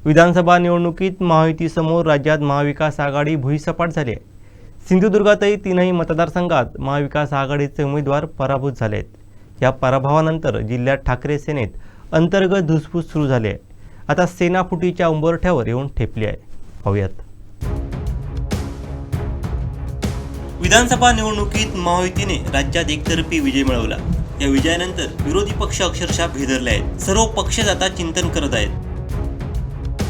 विधानसभा निवडणुकीत महायुतीसमोर राज्यात महाविकास आघाडी भुईसपाट झाली आहे। सिंधुदुर्गातही तीनही मतदारसंघात महाविकास आघाडीचे उमेदवार पराभूत झाले आहेत। या पराभवानंतर जिल्ह्यात ठाकरे सेनेत अंतर्गत धुसफूस सुरू झाली आहे। आता सेना फुटीच्या उंबरठ्यावर येऊन ठेपली आहे। पाहूयात। विधानसभा निवडणुकीत महायुतीने राज्यात एकतर्फी विजय मिळवला। या विजयानंतर विरोधी पक्ष अक्षरशः भेदरले आहेत। सर्व पक्ष आता चिंतन करत आहेत।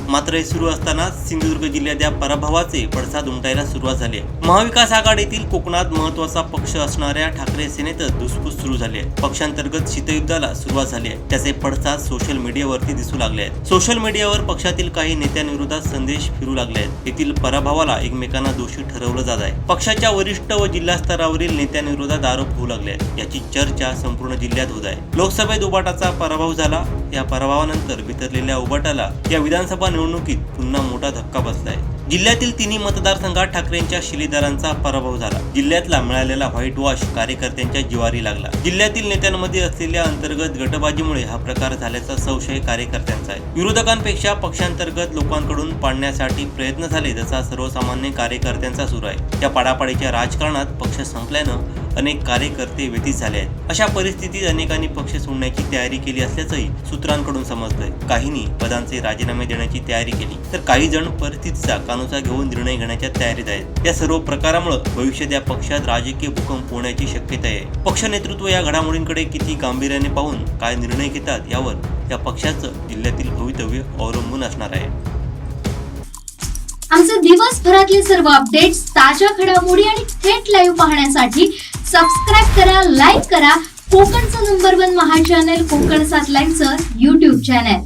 मात्र हे सुरू असताना सिंधुदुर्ग जिल्ह्यात या पराभवाचे पडसाद उमटायला सुरुवात झाली आहे। महाविकास आघाडीतील कोकणात महत्त्वाचा पक्ष असणाऱ्या ठाकरे सेनेतच धुसफूस सुरू झाली आहे। पक्षांतर्गत शीतयुद्धाला सुरुवात झाली आहे। त्याचे पडसाद सोशल मीडियावरती दिसू लागले आहेत। सोशल मीडियावर पक्षातील काही नेत्यांविरोधात संदेश फिरू लागले आहेत। येथील पराभवाला एकमेकांना दोषी ठरवलं जात आहे। पक्षाच्या वरिष्ठ व जिल्हा स्तरावरील नेत्यांविरोधात आरोप होऊ लागले आहेत। याची चर्चा संपूर्ण जिल्ह्यात होत आहे। लोकसभेत उबाटाचा पराभव झाला। या पराभवानंतर वितरलेल्या उबाटाला या विधानसभा निवडणुकीत पुन्हा मोठा धक्का बसलाय। जिल्ह्यातील तिन्ही मतदारसंघात ठाकरेंच्या शिलेदारांचा पराभव झाला। जिल्ह्यातला मिळालेला व्हाईट वॉश कार्यकर्त्यांच्या जिवारी लागला। जिल्ह्यातील नेत्यांमध्ये असलेल्या अंतर्गत गटबाजीमुळे हा प्रकार झाल्याचा संशय कार्यकर्त्यांचा आहे। विरोधकांपेक्षा पक्षांतर्गत लोकांकडून पाडण्यासाठी प्रयत्न झाले तसा सर्वसामान्य कार्यकर्त्यांचा सुरू आहे। या पाडापाडीच्या राजकारणात पक्ष संपल्यानं अनेक कार्यकर्ते व्यथित झाले आहेत। अशा परिस्थितीत अनेकांनी पक्ष सोडण्याची तयारी केली असल्याचंही सूत्रांकडून समजतंय। काहींनी पदांचे राजीनामे देण्याची तयारी केली तर काही जण परिस्थितीचा कानोसा घेऊन निर्णय घेण्याच्या तयारीत आहेत। या सर्व प्रकारामुळे भविष्यात या पक्षात राजकीय भूकंप होण्याची शक्यता आहे। पक्ष नेतृत्व या घडामोडींकडे किती गांभीर्याने पाहून काय निर्णय घेतात यावर या पक्षाचं जिल्ह्यातील भवितव्य अवलंबून असणार आहे। आमचे दिवसभरातले सर्व अपडेट्स, ताज्या घडामोडी आणि थेट लाईव्ह पाहण्यासाठी सबस्क्राइब करा, लाईक करा कोकणचं नंबर 1 महा चॅनल कोकण 7 लाईनचं YouTube चॅनल।